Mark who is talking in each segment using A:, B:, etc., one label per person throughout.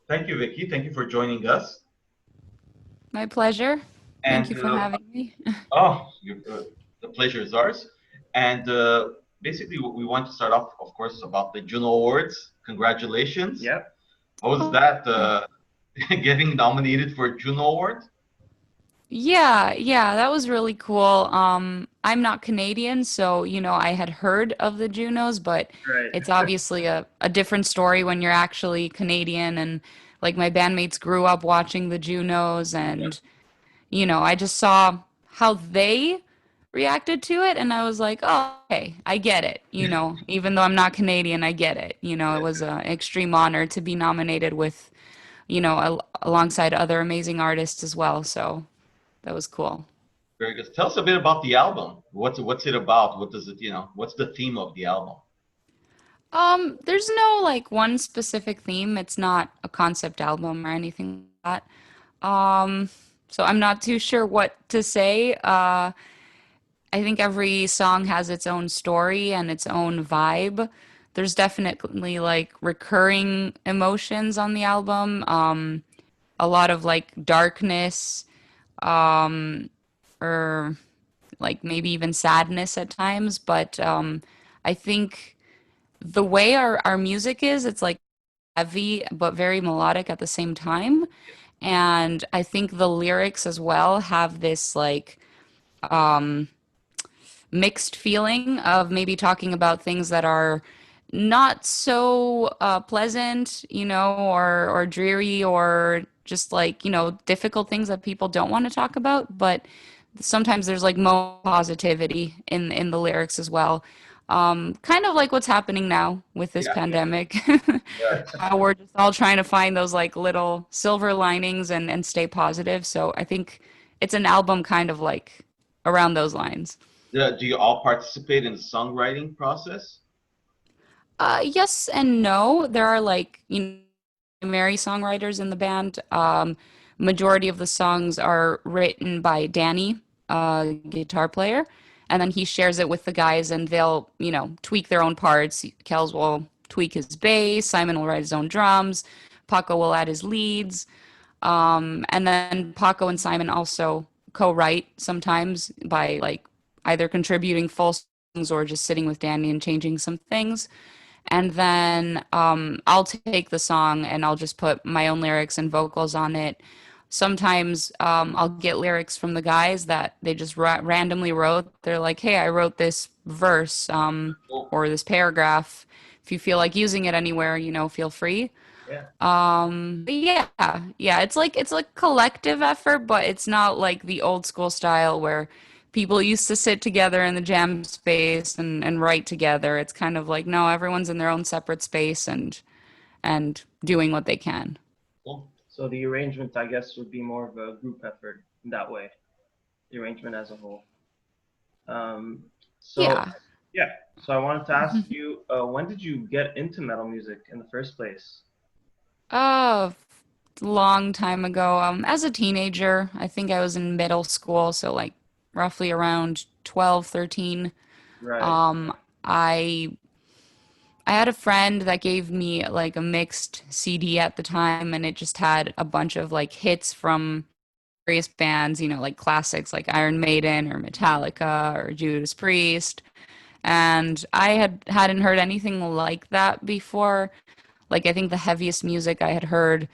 A: Thank you, Vicky. Thank you for joining us.
B: My pleasure. Thank you
A: And
B: for having me.
A: oh, the pleasure is ours. And basically, we want to start off, of course, about the Juno Awards. Congratulations.
C: Yep.
A: How was
B: Oh,
A: that getting nominated for a Juno Award?
B: yeah, that was really cool. I'm not Canadian, so I had heard of the Junos, but it's
C: Right.
B: obviously a different story when you're actually Canadian and like my bandmates grew up watching the Junos and I just saw how they reacted to it and I was like, "Oh, okay, I get it." Even though I'm not Canadian, I get it. It was an extreme honor to be nominated with alongside other amazing artists as well. So that was cool.
A: Very good. Tell us a bit about the album. What's it about? What does it, what's the theme of the album?
B: There's no like one specific theme. It's not a concept album or anything like that. So I'm not too sure what to say. I think every song has its own story and its own vibe. There's definitely like recurring emotions on the album. A lot of like darkness, um, or like maybe even sadness at times. But I think the way our music is, it's like heavy but very melodic at the same time. And I think the lyrics as well have this like um, mixed feeling of maybe talking about things that are not so pleasant, or dreary, or just like, difficult things that people don't want to talk about. But sometimes there's like more positivity in the lyrics as well. Kind of like what's happening now with this
A: Yeah,
B: pandemic.
A: right.
B: How we're just all trying to find those like little silver linings and stay positive. So I think it's an album kind of like around those lines.
A: Do you all participate in the songwriting process?
B: Yes and no. There are like, primary songwriters in the band. Majority of the songs are written by Danny, guitar player, and then he shares it with the guys and they'll, tweak their own parts. Kels will tweak his bass, Simon will write his own drums, Paco will add his leads. And then Paco and Simon also co-write sometimes by like either contributing full songs or just sitting with Danny and changing some things. And then I'll take the song and I'll just put my own lyrics and vocals on it. Sometimes I'll get lyrics from the guys that they just randomly wrote. They're like, "Hey, I wrote this verse
A: Cool.
B: or this paragraph. If you feel like using it anywhere, feel free."
C: Yeah.
B: But yeah, it's like collective effort, but it's not like the old school style where people used to sit together in the jam space and write together. It's kind of like no, everyone's in their own separate space and doing what they can.
A: Cool.
C: So the arrangement, I guess, would be more of a group effort in that way. The arrangement as a whole. Um, so
B: Yeah.
C: yeah. So I wanted to ask you, when did you get into metal music in the first place?
B: Oh, long time ago. As a teenager, I think I was in middle school, so like roughly around 12, 13.
C: Right.
B: Um, I I had a friend that gave me like a mixed CD at the time, and it just had a bunch of like hits from various bands, like classics like Iron Maiden or Metallica or Judas Priest. And I hadn't heard anything like that before. Like I think the heaviest music I had heard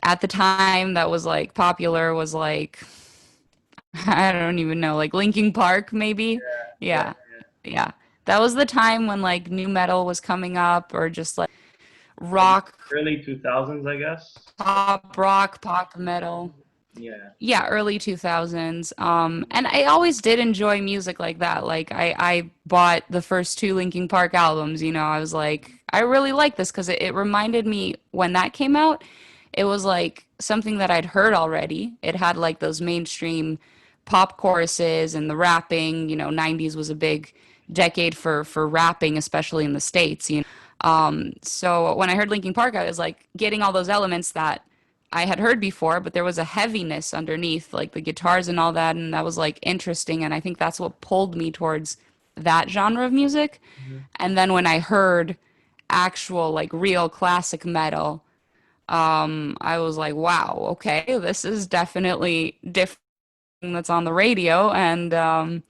B: at the time that was like popular was like I don't even know, like Linkin Park maybe.
C: Yeah.
B: Yeah. Yeah. That was the time when like new metal was coming up or just like
C: Like
B: rock,
C: early 2000s, I guess.
B: pop rock, pop metal.
C: Yeah.
B: Yeah, early 2000s. And I always did enjoy music like that. Like I bought the first two Linkin Park albums, I was like, I really like this because it reminded me when that came out, it was like something that I'd heard already. It had like those mainstream pop choruses and the rapping, 90s was a big decade for rapping, especially in the States. So when I heard Linkin Park, I was like getting all those elements that I had heard before, but there was a heaviness underneath, like the guitars and all that, and that was like interesting. And I think that's what pulled me towards that genre of music.
C: Mhm.
B: And then when I heard actual, like real classic metal, I was like, wow, okay, this is definitely different that's on the radio, and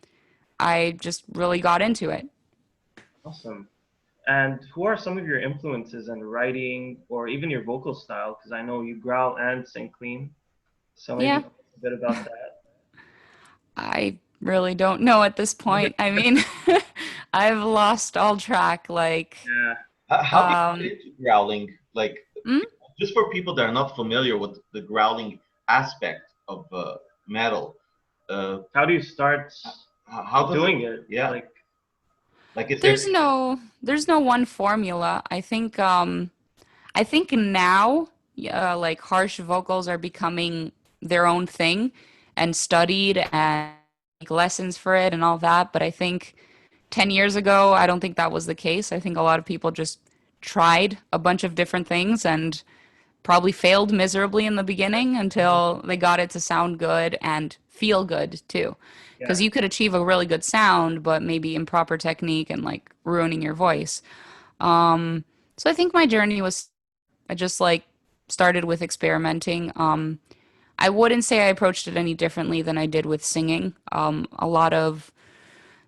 B: I just really got into it.
C: Awesome. And who are some of your influences in writing or even your vocal style? Because I know you growl and sing clean. So maybe
B: Yeah,
C: talk a bit about that.
B: I really don't know at this point. I mean, I've lost all track. Like,
C: Yeah.
A: How do you
B: um,
A: get into growling? Like,
B: mm?
A: just for people that are not familiar with the growling aspect of metal,
C: How do you start
A: how does
C: doing
A: it?
C: it?
A: Yeah, like is there?
B: There's no one formula. I think now, like harsh vocals are becoming their own thing and studied and like lessons for it and all that. But I think 10 years ago, I don't think that was the case. I think a lot of people just tried a bunch of different things and probably failed miserably in the beginning until they got it to sound good and feel good too. Because
C: Yeah.
B: you could achieve a really good sound, but maybe improper technique and like ruining your voice. So I think my journey was I just like started with experimenting. I wouldn't say I approached it any differently than I did with singing. A lot of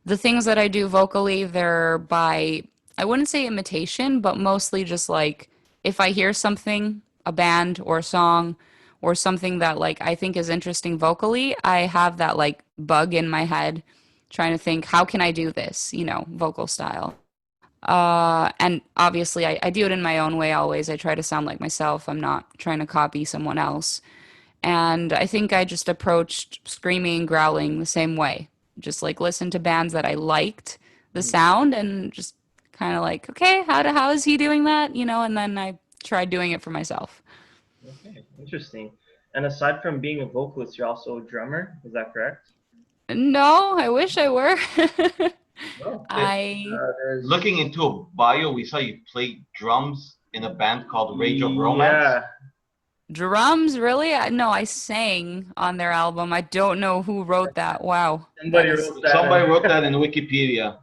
B: the things that I do vocally, they're by, I wouldn't say imitation, but mostly just like if I hear something, a band or a song or something that like I think is interesting vocally, I have that like bug in my head trying to think, how can I do this, vocal style. And obviously, I do it in my own way always. I try to sound like myself. I'm not trying to copy someone else. And I think I just approached screaming and growling the same way. Just like listen to bands that I liked the
C: Mhm.
B: sound and just kind of like, okay, how is he doing that? And then I tried doing it for myself.
C: Okay. Interesting. And aside from being a vocalist, you're also a drummer. Is that correct?
B: No, I wish I were.
C: No.
A: It,
B: I
C: There's.
A: looking into a bio, we saw you play drums in a band called Rage of Romance.
C: Yeah.
B: Drums, really? No, I sang on their album. I don't know who wrote that. Wow. That
C: Somebody
B: is
C: wrote that.
A: Somebody wrote that in Wikipedia,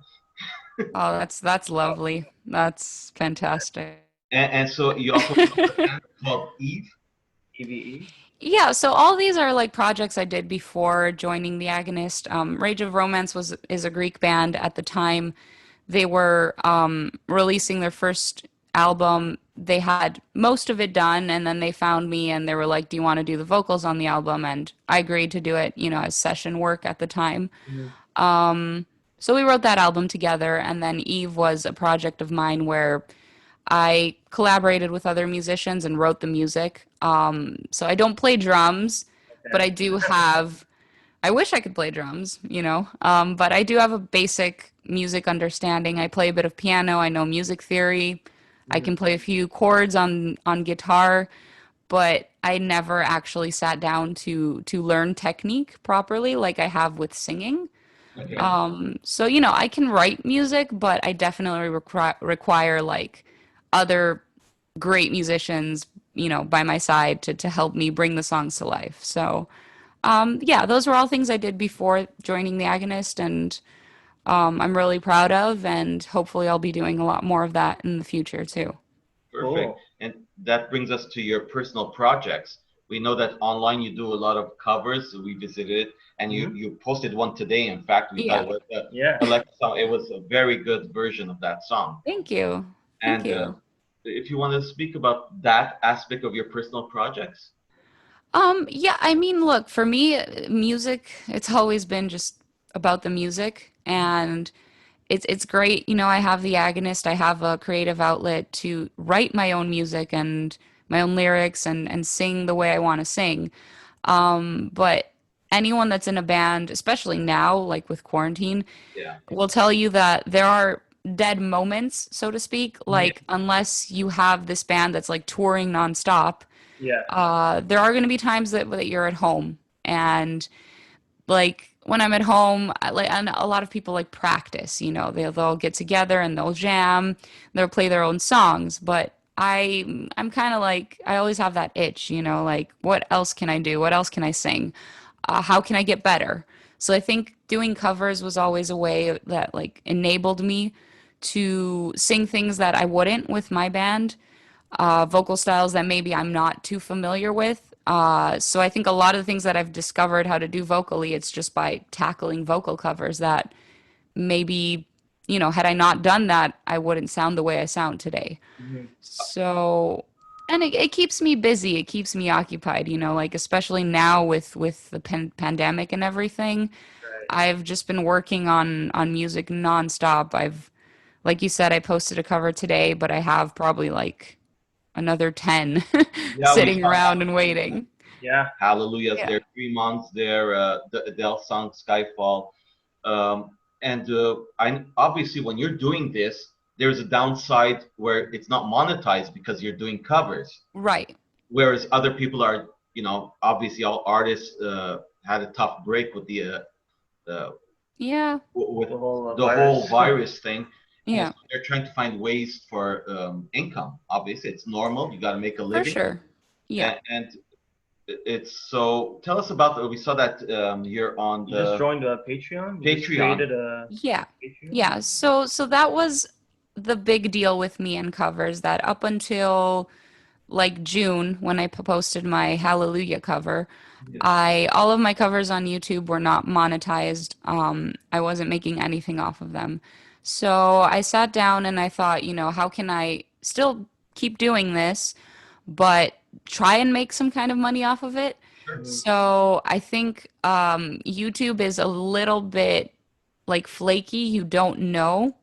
B: Oh, that's lovely. That's fantastic.
A: and so you also have a band called Eve.
C: EVE.
B: Yeah, so all these are like projects I did before joining the Agonist. Rage of Romance is a Greek band at the time. They were releasing their first album. They had most of it done, and then they found me and they were like, "Do you want to do the vocals on the album?" And I agreed to do it, as session work at the time.
C: Mhm.
B: So we wrote that album together, and then Eve was a project of mine where I collaborated with other musicians and wrote the music. So I don't play drums, but
C: Okay.
B: I do have. I wish I could play drums, but I do have a basic music understanding. I play a bit of piano. I know music theory. I
C: Mhm.
B: can play a few chords on guitar, but I never actually sat down to learn technique properly like I have with singing.
A: Okay.
B: So I can write music, but I definitely require like other great musicians, by my side to help me bring the songs to life. So, yeah, those were all things I did before joining the Agonist, and I'm really proud of, and hopefully I'll be doing a lot more of that in the future too.
A: Perfect.
C: Cool.
A: And that brings us to your personal projects. We know that online you do a lot of covers. We visited it, and
C: Mhm.
A: you posted one today. In fact, we thought
B: Yeah,
A: it was
C: Yeah.
A: Alexa song. It was a very good version of that song.
B: thank you. Thank
A: And
B: you.
A: if you want to speak about that aspect of your personal projects,
B: Yeah, I mean, look, for me, music, it's always been just about the music, and it's great. I have the Agonist. I have a creative outlet to write my own music and my own lyrics and sing the way I want to sing. But anyone that's in a band, especially now, like with quarantine,
A: yeah,
B: will tell you that there are dead moments, so to speak.
A: yeah,
B: Like, unless you have this band that's like touring nonstop,
C: Yeah.
B: there are going to be times that you're at home. And like when I'm at home, and a lot of people like practice, they'll get together and they'll jam, they'll play their own songs. But I'm kind of like, I always have that itch, like what else can I do? What else can I sing? How can I get better? So I think doing covers was always a way that like enabled me to sing things that I wouldn't with my band. vocal styles that maybe I'm not too familiar with. So I think a lot of the things that I've discovered how to do vocally, it's just by tackling vocal covers that maybe, had I not done that, I wouldn't sound the way I sound today.
C: Mhm.
B: So, and it keeps me busy. It keeps me occupied, like especially now with the pandemic and everything.
C: Right.
B: I've just been working on music nonstop. Like you said, I posted a cover today, but I have probably like another 10
A: Yeah, we
B: sitting
A: saw
B: around and waiting.
C: Yeah.
A: Hallelujah's
B: Yeah.
A: there, 3 months there, the Adele song Skyfall. And obviously, when you're doing this, there's a downside where it's not monetized because you're doing covers.
B: Right.
A: Whereas other people are, obviously all artists had a tough break with
B: Yeah.
A: with
C: The whole
A: the whole virus thing.
B: Yeah.
A: So they're trying to find ways for income. Obviously, it's normal. You got to make a
B: For
A: living.
B: sure. Yeah.
A: And it's so. Tell us about we saw that you're on
C: You just
A: the
C: joined a Patreon? You just
A: Patreon.
C: created a
B: Yeah.
C: Patreon?
B: Yeah. So that was the big deal with me and covers, that up until like June when I posted my Hallelujah cover, all of my covers on YouTube were not monetized. I wasn't making anything off of them. So I sat down and I thought, how can I still keep doing this, but try and make some kind of money off of it?
A: Sure.
B: So I think YouTube is a little bit like flaky. You don't know.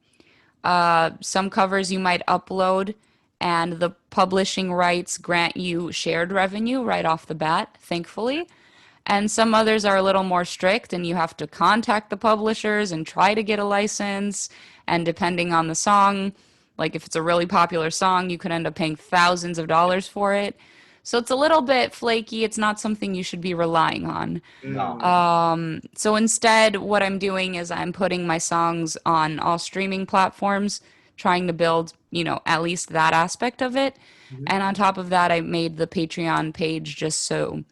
B: Some covers you might upload and the publishing rights grant you shared revenue right off the bat, thankfully. And some others are a little more strict and you have to contact the publishers and try to get a license. And depending on the song, like if it's a really popular song, you could end up paying thousands of dollars for it. So it's a little bit flaky. It's not something you should be relying on.
A: No.
B: So instead, what I'm doing is I'm putting my songs on all streaming platforms, trying to build, at least that aspect of it. And on top of that, I made the Patreon page just so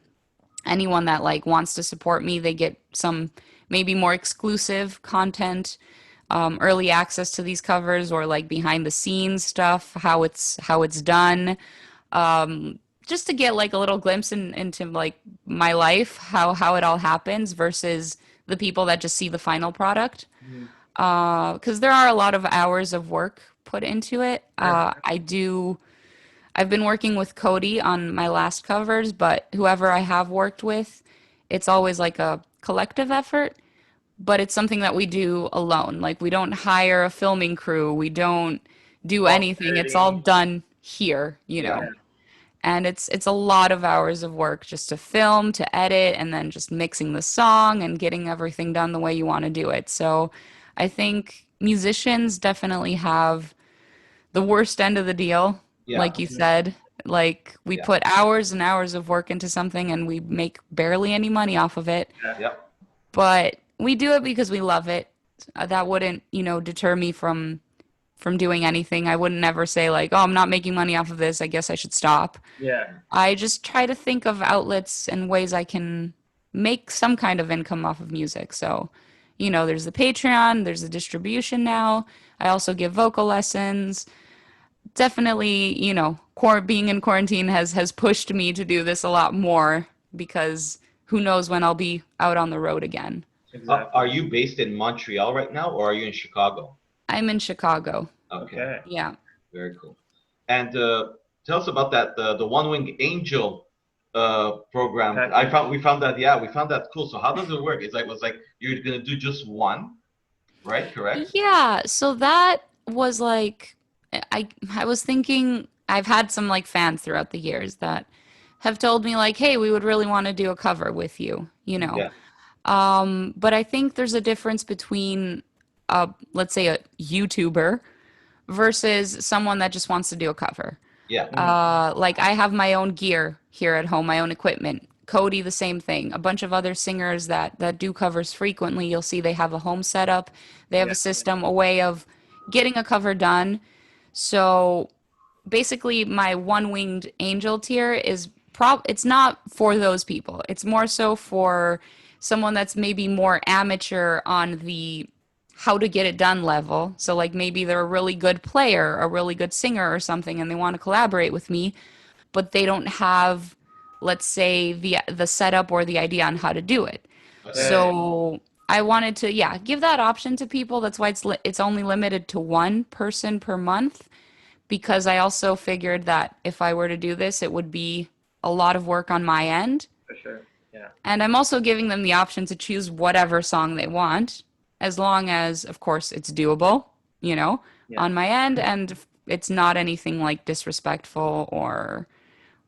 B: anyone that like wants to support me, they get some maybe more exclusive content, early access to these covers or like behind the scenes stuff, how it's done. Just to get like a little glimpse into like my life, how it all happens versus the people that just see the final product. Because there are a lot of hours of work put into it. I've been working with Cody on my last covers, but whoever I have worked with, it's always like a collective effort, but it's something that we do alone. Like we don't hire a filming crew, we don't do anything. It's all done here,
A: Yeah.
B: And it's a lot of hours of work just to film, to edit, and then just mixing the song and getting everything done the way you want to do it. So I think musicians definitely have the worst end of the deal,
A: Yeah.
B: like you said. Like we
A: Yeah.
B: put hours and hours of work into something and we make barely any money off of it.
A: Yep.
B: But we do it because we love it. That wouldn't, deter me from doing anything. I wouldn't ever say like, "Oh, I'm not making money off of this. I guess I should stop."
C: Yeah.
B: I just try to think of outlets and ways I can make some kind of income off of music. So, there's the Patreon, there's the distribution now. I also give vocal lessons. Definitely, being in quarantine has pushed me to do this a lot more because who knows when I'll be out on the road again.
C: Exactly.
A: Are you based in Montreal right now, or are you in Chicago?
B: I'm in Chicago.
A: Okay.
B: Yeah.
A: Very cool. And tell us about that the One Wing Angel program. We found that cool. So how does it work? It's like you're gonna do just one, right? Correct?
B: Yeah, so that was like I was thinking I've had some like fans throughout the years that have told me like, "Hey, we would really want to do a cover with you,"
A: Yeah.
B: But I think there's a difference between let's say a YouTuber versus someone that just wants to do a cover.
A: Yeah.
B: Like I have my own gear here at home, my own equipment. Cody, the same thing. A bunch of other singers that do covers frequently, you'll see they have a home setup. They have a system, a way of getting a cover done. So basically, my one-winged angel tier is it's not for those people. It's more so for someone that's maybe more amateur on the how to get it done level. So like maybe they're a really good player, a really good singer or something, and they want to collaborate with me, but they don't have, let's say, the setup or the idea on how to do it.
C: Okay.
B: So I wanted to, yeah, give that option to people. That's why it's only limited to one person per month, because I also figured that if I were to do this, it would be a lot of work on my end.
C: For sure. Yeah.
B: And I'm also giving them the option to choose whatever song they want, as long as, of course, it's doable,
C: Yeah.
B: on my end, and it's not anything like disrespectful or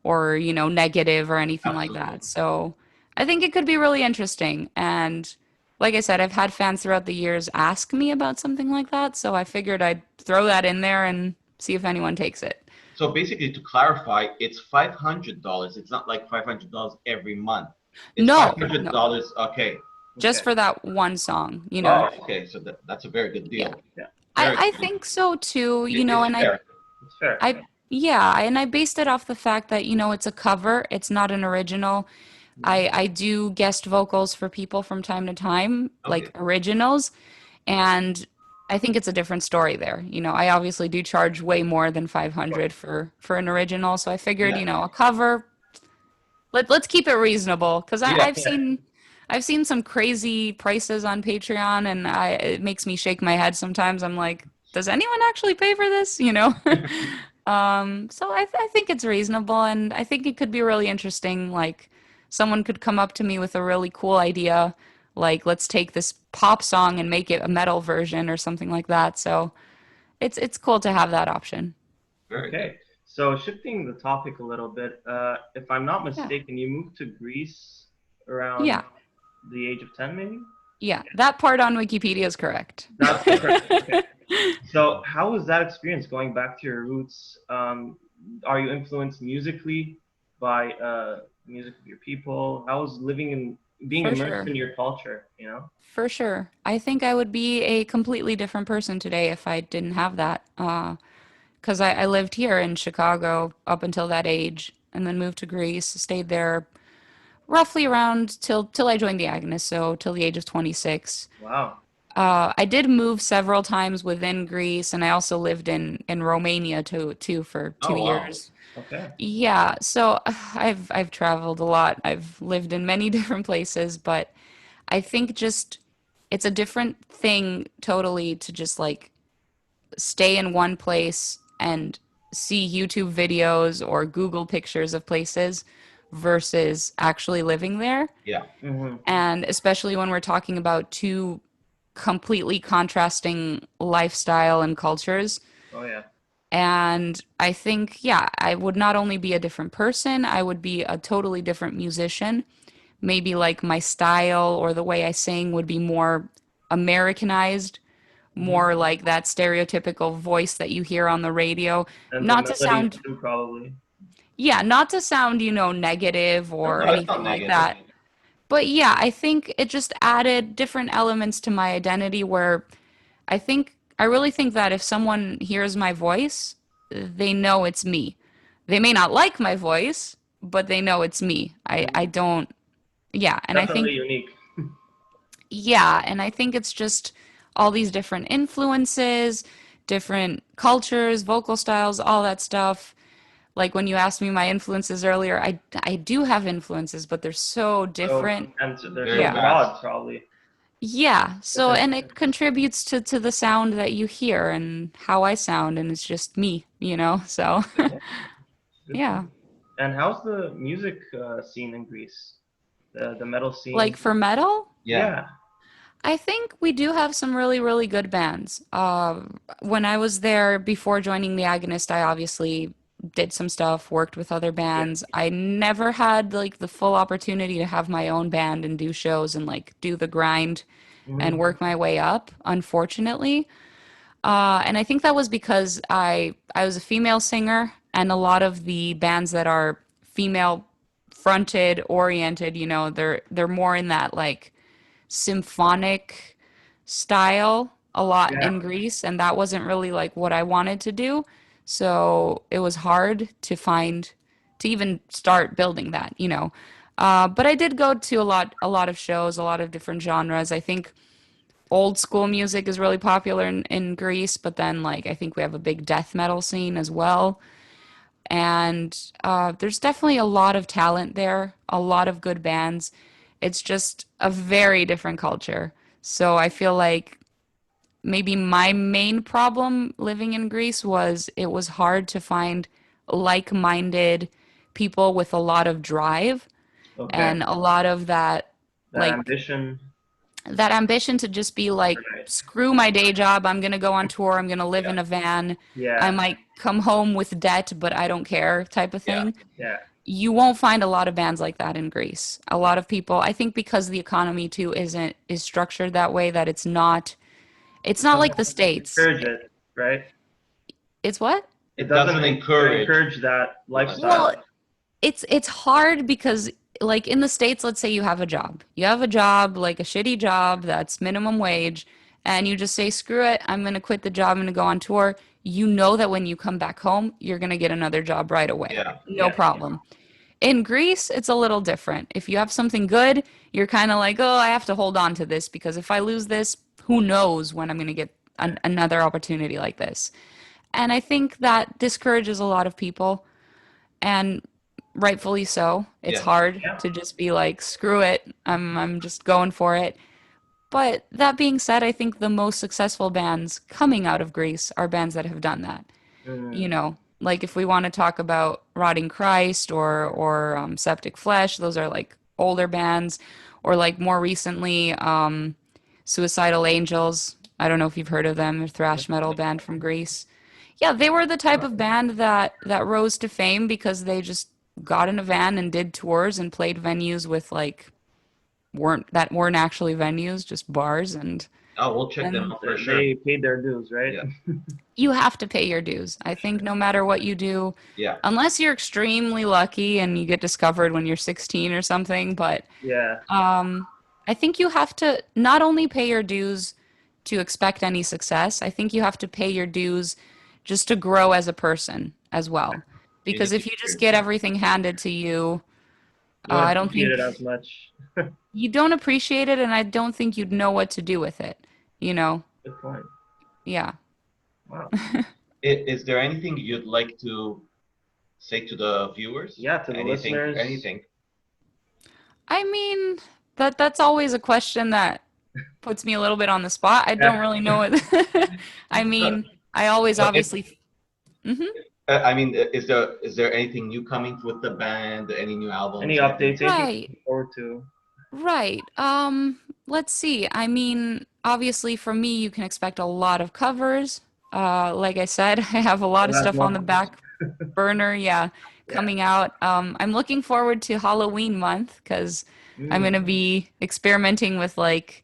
B: negative or anything like
A: Absolutely.
B: that. So I think it could be really interesting. And like I said, I've had fans throughout the years ask me about something like that, so I figured I'd throw that in there and see if anyone takes it.
A: So basically, to clarify, it's $500. It's not like $500 every month. It's
B: No, no,
A: $500. Okay.
B: just
C: Okay.
B: for that one song,
A: Oh, okay. So that's a very good
B: Yeah.
A: deal.
C: Yeah.
A: Very
B: I
A: good.
B: think so too,
A: It's
B: and
A: fair.
C: It's fair.
B: I yeah, and I based it off the fact that, it's a cover, it's not an original. I do guest vocals for people from time to time, like
A: Okay.
B: originals, and I think it's a different story there. I obviously do charge way more than 500 for an original, so I figured,
A: Yeah.
B: a cover, let's keep it reasonable, because
A: Yeah.
B: I've seen some crazy prices on Patreon, and it makes me shake my head sometimes. I'm like, does anyone actually pay for this? So I think it's reasonable, and I think it could be really interesting. Like, someone could come up to me with a really cool idea, like, let's take this pop song and make it a metal version or something like that. So it's cool to have that option.
A: Very good.
C: Okay. So shifting the topic a little bit, if I'm not
B: Yeah.
C: mistaken, you moved to Greece around
B: Yeah.
C: the age of 10, maybe?
B: Yeah, that part on Wikipedia is correct.
C: That's correct. Okay. So how was that experience going back to your roots? Are you influenced musically by music of your people? How was being
B: For
C: immersed
B: sure.
C: in your culture?
B: For sure. I think I would be a completely different person today if I didn't have that. Because I lived here in Chicago up until that age, and then moved to Greece, stayed there roughly around till I joined the Agonist, so till the age of 26.
C: Wow.
B: I did move several times within Greece, and I also lived in Romania too for two
A: Oh, wow.
B: years.
C: Okay.
B: Yeah, so I've traveled a lot. I've lived in many different places, but I think just it's a different thing totally to just like stay in one place and see YouTube videos or Google pictures of places versus actually living there.
A: Yeah.
C: Mm-hmm.
B: And especially when we're talking about two completely contrasting lifestyle and cultures.
C: Oh yeah.
B: And I think, yeah, I would not only be a different person, I would be a totally different musician. Maybe like my style or the way I sing would be more Americanized, more
C: Mm-hmm.
B: like that stereotypical voice that you hear on the radio.
C: And the
B: Not to
C: melodies
B: sound,
C: too, probably.
B: yeah, not to sound, negative or
A: No, it's not
B: anything like
A: negative.
B: that. But yeah, I think it just added different elements to my identity where I really think that if someone hears my voice, they know it's me. They may not like my voice, but they know it's me. I
C: Mm-hmm.
B: don't, yeah, and I
C: Definitely
B: think,
C: unique.
B: yeah, and I think it's just all these different influences, different cultures, vocal styles, all that stuff. Like when you asked me my influences earlier, I do have influences, but they're so
C: So
B: different.
C: and they're
A: Very
C: so
B: Yeah.
A: vast.
C: broad, probably.
B: Yeah. So,
C: Different.
B: and it contributes to the sound that you hear and how I sound, and it's just me. So,
C: Yeah. Good to
B: yeah.
C: know. And how's the music scene in Greece? The metal
B: Like
C: scene?
B: for metal,
A: Yeah.
C: Yeah.
B: I think we do have some really, really good bands. When I was there before joining the Agonist, I obviously did some stuff, worked with other
C: Yeah.
B: bands. I never had like the full opportunity to have my own band and do shows and like do the grind and
C: Mm-hmm.
B: work my way up, unfortunately. And I think that was because I was a female singer, and a lot of the bands that are female fronted oriented, they're more in that like symphonic style a lot
C: Yeah.
B: in Greece, and that wasn't really like what I wanted to do. So it was hard to even start building that. But I did go to a lot of shows, a lot of different genres. I think old school music is really popular in Greece, but then like I think we have a big death metal scene as well. And there's definitely a lot of talent there, a lot of good bands. It's just a very different culture. So I feel like maybe my main problem living in Greece was it was hard to find like-minded people with a lot of drive
C: Okay.
B: and a lot of that
C: That
B: like
C: ambition.
B: that ambition to just be like,
C: Right.
B: screw my day job, I'm gonna go on tour, I'm gonna live in a van, I
C: Yeah.
B: might come home with debt, but I don't care type of
A: Yeah.
B: thing.
C: Yeah.
B: You won't find a lot of bands like that in Greece. A lot of people, I think because the economy too is structured that way that it's not like the
C: Doesn't
B: States.
C: encourage it, right?
B: It's what?
A: It doesn't
C: encourage that lifestyle.
B: Well, it's hard because like in the States, let's say you have a job. You have a job, like a shitty job that's minimum wage, and you just say, screw it, I'm gonna quit the job, I'm gonna go on tour. You know that when you come back home, you're gonna get another job right away.
A: Yeah.
B: No
C: Yeah.
B: problem. In Greece, it's a little different. If you have something good, you're kind of like, oh, I have to hold on to this because if I lose this, who knows when I'm going to get another opportunity like this. And I think that discourages a lot of people, and rightfully so. It's
A: Yeah.
B: hard
C: Yeah.
B: to just be like, screw it, I'm just going for it. But that being said, I think the most successful bands coming out of Greece are bands that have done that. You know, like if we want to talk about Rotting Christ or Septic Flesh, those are like older bands, or like more recently, Suicidal Angels. I don't know if you've heard of them, a thrash metal band from Greece. Yeah, they were the type of band that rose to fame because they just got in a van and did tours and played venues with like weren't actually venues, just bars, and
A: Oh, we'll check them out for sure.
C: They paid their dues, right?
A: Yeah.
B: you have to pay your dues. I think no matter what you do,
A: Yeah.
B: unless you're extremely lucky and you get discovered when you're 16 or something, but
C: Yeah.
B: I think you have to not only pay your dues to expect any success, I think you have to pay your dues just to grow as a person as well. Because
A: need
B: if
A: to
B: you just
A: agree.
B: get everything handed to you,
C: You don't
B: I don't
C: appreciate
B: think
C: it as much.
B: you don't appreciate it, and I don't think you'd know what to do with it. You know?
C: Good point.
B: Yeah.
C: Wow.
A: Is there anything you'd like to say to the viewers?
C: Yeah, to the
A: Anything,
C: listeners.
A: anything.
B: I mean, that's always a question that puts me a little bit on the spot. I don't really know it. I mean, I always
A: Well,
B: obviously. Mhm.
A: I mean, is there anything new coming with the band? Any new albums?
C: Any updates? Anything
B: Right.
C: to look forward to?
B: Right. Let's see. I mean, obviously for me, you can expect a lot of covers. Like I said, I have a lot of
C: We'll have
B: stuff on the
C: more.
B: back burner, yeah, coming out. I'm looking forward to Halloween month because I'm gonna be experimenting with like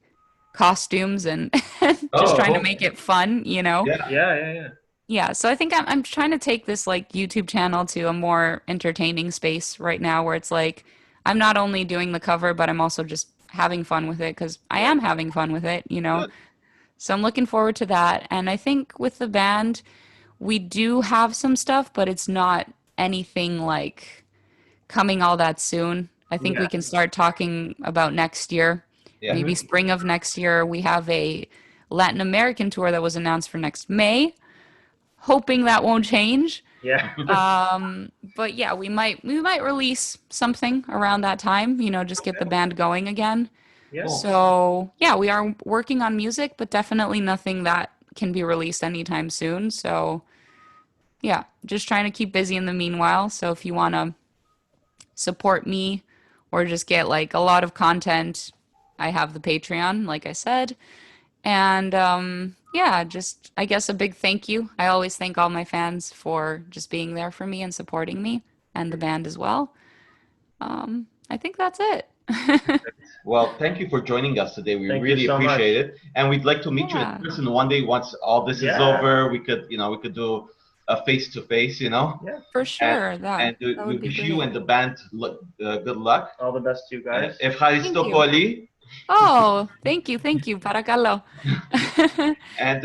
B: costumes and just trying to make it fun, you know?
A: Yeah.
C: Yeah.
B: Yeah, so I think I'm trying to take this like YouTube channel to a more entertaining space right now where it's like I'm not only doing the cover, but I'm also just having fun with it because I am having fun with it, you know?
A: Good.
B: So I'm looking forward to that. And I think with the band, we do have some stuff, but it's not anything like coming all that soon. I think we
C: Yeah.
B: can start talking about next year,
A: Yeah.
B: maybe spring of next year. We have a Latin American tour that was announced for next May, hoping that won't change.
C: Yeah.
B: But yeah, we might release something around that time, you know, just get the band going again.
C: Yeah.
A: Cool.
B: So yeah, we are working on music, but definitely nothing that can be released anytime soon. So yeah, just trying to keep busy in the meanwhile. So if you want to support me or just get like a lot of content, I have the Patreon, like I said. And yeah, just I guess a big thank you. I always thank all my fans for just being there for me and supporting me and the band as well. I think that's it.
A: Well, thank you for joining us today. We
C: Thank you
A: really
C: so much.
A: appreciate it, and we'd like to meet you
B: Yeah.
A: in person one day once all this is
C: Yeah.
A: over. We could do a face to face, you know.
C: Yeah.
B: For sure.
A: And
B: that
A: we
B: would be
A: wish
B: great.
A: you and the band good luck.
C: All the best to you guys.
A: Ευχαριστώ
B: Thank you.
A: πολύ.
B: Oh, thank you. Παρακαλώ.
A: And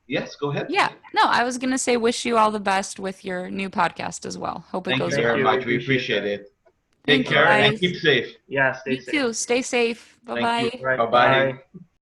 A: yes, go ahead.
B: Yeah, no, I was going to say wish you all the best with your new podcast as well. Hope it
A: Thank you
B: goes
C: Thank
B: well.
A: very
C: you.
A: much. We
C: Appreciate
A: appreciate it.
B: Thank
A: Take
B: you,
A: care and
B: guys.
A: keep safe.
C: Yeah. Stay
B: You
C: safe.
B: too. Stay safe.
A: Thank
B: Bye-bye.
A: you.
C: Right.
A: Bye-bye.
C: Bye.